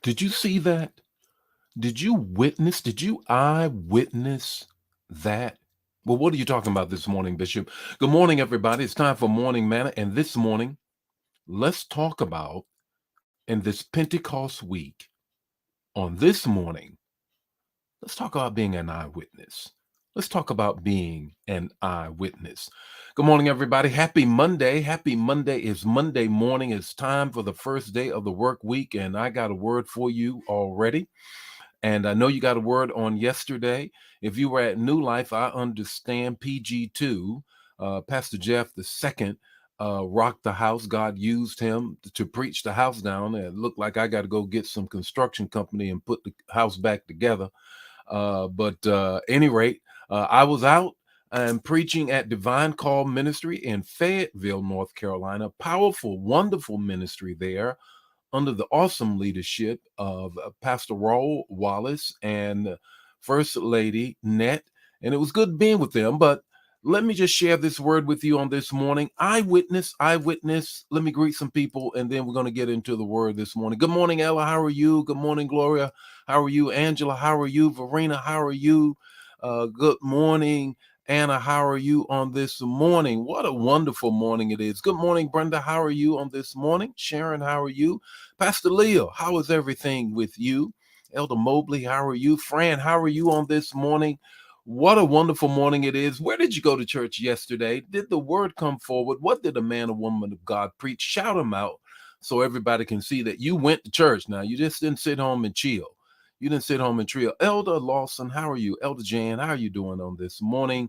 Did you see that? Did you witness? Did you eyewitness that? Well, what are you talking about this morning, Bishop? Good morning, everybody. It's time for Morning Manna. And this morning, let's talk about in this Pentecost week, on this morning, let's talk about being an eyewitness. Let's talk about being an eyewitness. Good morning, everybody. Happy Monday. Happy Monday. It's Monday morning. It's time for the first day of the work week. And I got a word for you already. And I know you got a word on yesterday. If you were at New Life, I understand PG2, Pastor Jeff the second, rocked the house. God used him to preach the house down. And it looked like I got to go get some construction company and put the house back together. But any rate, I was out and preaching at Divine Call Ministry in Fayetteville, North Carolina. Powerful, wonderful ministry there under the awesome leadership of Pastor Raul Wallace and First Lady Net. And it was good being with them. But let me just share this word with you on this morning. Eyewitness, eyewitness. Let me greet some people, and then we're going to get into the word this morning. Good morning, Ella. How are you? Good morning, Gloria. How are you? Angela, how are you? Verena, how are you? Good morning, Anna. How are you on this morning? What a wonderful morning it is. Good morning, Brenda. How are you on this morning? Sharon, how are you? Pastor Leo, how is everything with you? Elder Mobley, how are you? Fran, how are you on this morning? What a wonderful morning it is. Where did you go to church yesterday? Did the word come forward? What did a man or woman of God preach? Shout them out so everybody can see that you went to church. Now, you just didn't sit home and chill. You didn't sit home and chill. Elder Lawson, how are you? Elder Jan, how are you doing on this morning?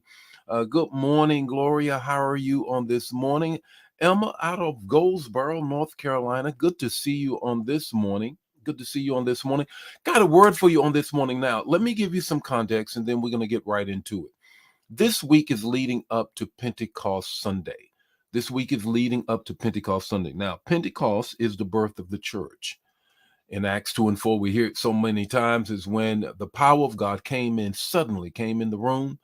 Good morning, Gloria. How are you on this morning? Emma out of Goldsboro, North Carolina. Good to see you on this morning. Good to see you on this morning. Got a word for you on this morning. Now, let me give you some context and then we're going to get right into it. This week is leading up to Pentecost Sunday. This week is leading up to Pentecost Sunday. Now, Pentecost is the birth of the church. In Acts 2 and 4, we hear it so many times, is when the power of God came in, suddenly came in the room.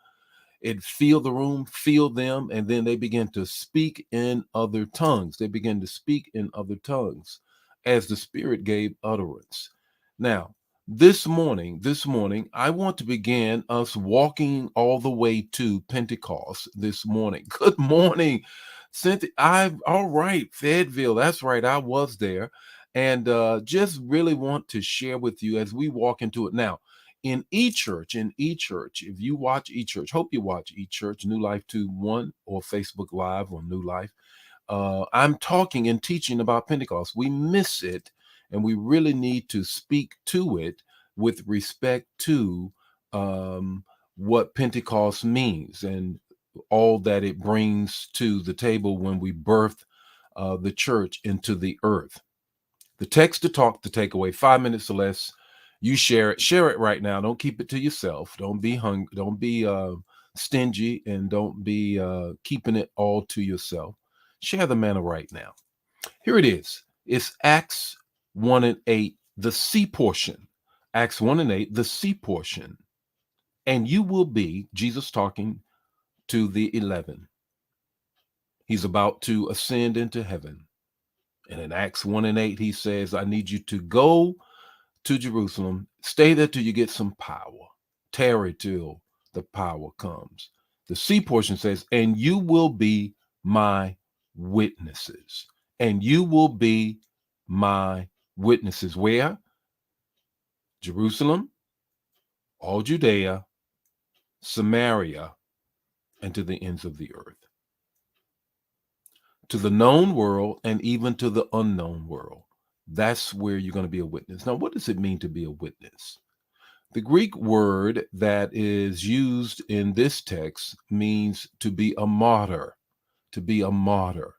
It filled the room, filled them, and then they began to speak in other tongues. They began to speak in other tongues as the Spirit gave utterance. Now, this morning, I want to begin us walking all the way to Pentecost this morning. Good morning, Cynthia. All right, Fayetteville. That's right. I was there. And just really want to share with you as we walk into it now in eChurch, if you watch eChurch, hope you watch eChurch, New Life 2-1 or Facebook Live on New Life. I'm talking and teaching about Pentecost. We miss it, and we really need to speak to it with respect to what Pentecost means and all that it brings to the table when we birth the church into the earth. The text to talk, the takeaway, 5 minutes or less. You share it right now. Don't keep it to yourself. Don't be hungry. Don't be stingy, and don't be keeping it all to yourself. Share the manna right now. Here it is. It's Acts 1 and 8, the C portion. Acts 1 and 8, the C portion. And you will be, Jesus talking to the 11. He's about to ascend into heaven. And in Acts 1 and 8, he says, I need you to go to Jerusalem, stay there till you get some power. Tarry till the power comes. The C portion says, and you will be my witnesses. And you will be my witnesses. Where? Jerusalem, all Judea, Samaria, and to the ends of the earth. To the known world and even to the unknown world. That's where you're going to be a witness. Now, what does it mean to be a witness? The Greek word that is used in this text means to be a martyr, to be a martyr.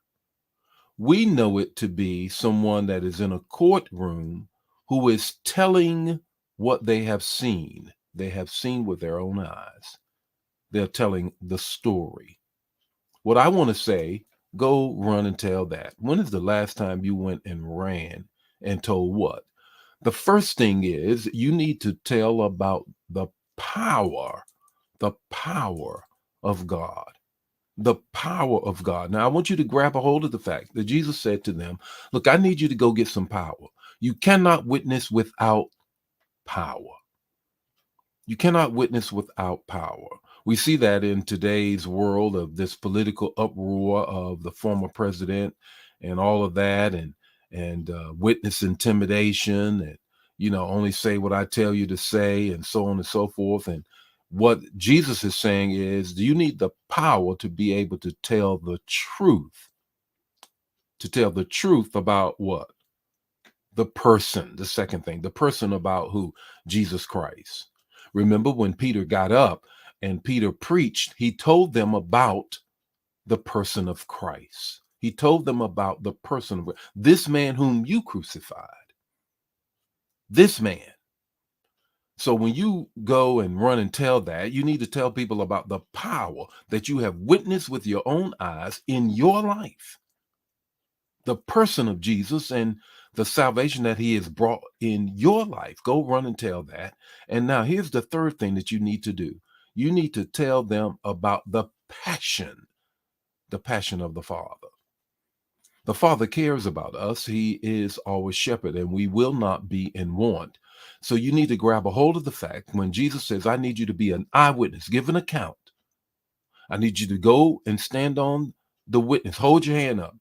We know it to be someone that is in a courtroom who is telling what they have seen. They have seen with their own eyes. They're telling the story. What I want to say, go run and tell that. When is the last time you went and ran and told what? The first thing is you need to tell about the power of God. The power of God. Now, I want you to grab a hold of the fact that Jesus said to them, look, I need you to go get some power. You cannot witness without power. You cannot witness without power. We see that in today's world of this political uproar of the former president and all of that, and witness intimidation, and only say what I tell you to say, and so on and so forth. And what Jesus is saying is, do you need the power to be able to tell the truth? To tell the truth about what? The person. The second thing, the person about who? Jesus Christ. Remember when Peter got up and Peter preached, he told them about the person of Christ. He told them about the person of this man whom you crucified. This man. So when you go and run and tell that, you need to tell people about the power that you have witnessed with your own eyes in your life. The person of Jesus and the salvation that he has brought in your life. Go run and tell that. And now here's the third thing that you need to do. You need to tell them about the passion of the Father. The Father cares about us. He is our shepherd, and we will not be in want. So you need to grab a hold of the fact when Jesus says, I need you to be an eyewitness, give an account. I need you to go and stand on the witness, hold your hand up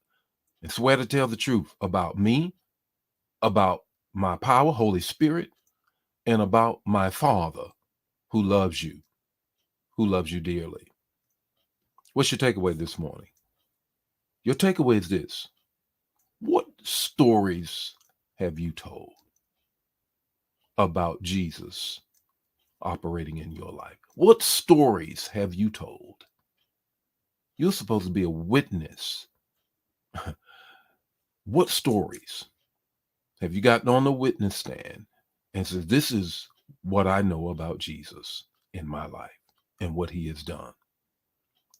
and swear to tell the truth about me, about my power, Holy Spirit, and about my Father who loves you dearly. What's your takeaway this morning? Your takeaway is this. What stories have you told about Jesus operating in your life? What stories have you told? You're supposed to be a witness. What stories have you gotten on the witness stand and said, this is what I know about Jesus in my life and what he has done?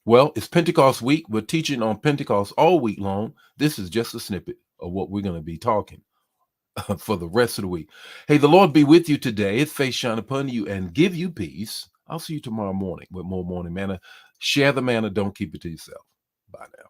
Well, it's Pentecost week. We're teaching on Pentecost all week long. This is just a snippet of what we're going to be talking for the rest of the week. Hey, the Lord be with you today. His face shine upon you and give you peace. I'll see you tomorrow morning with more Morning Manna. Share the manna. Don't keep it to yourself. Bye now.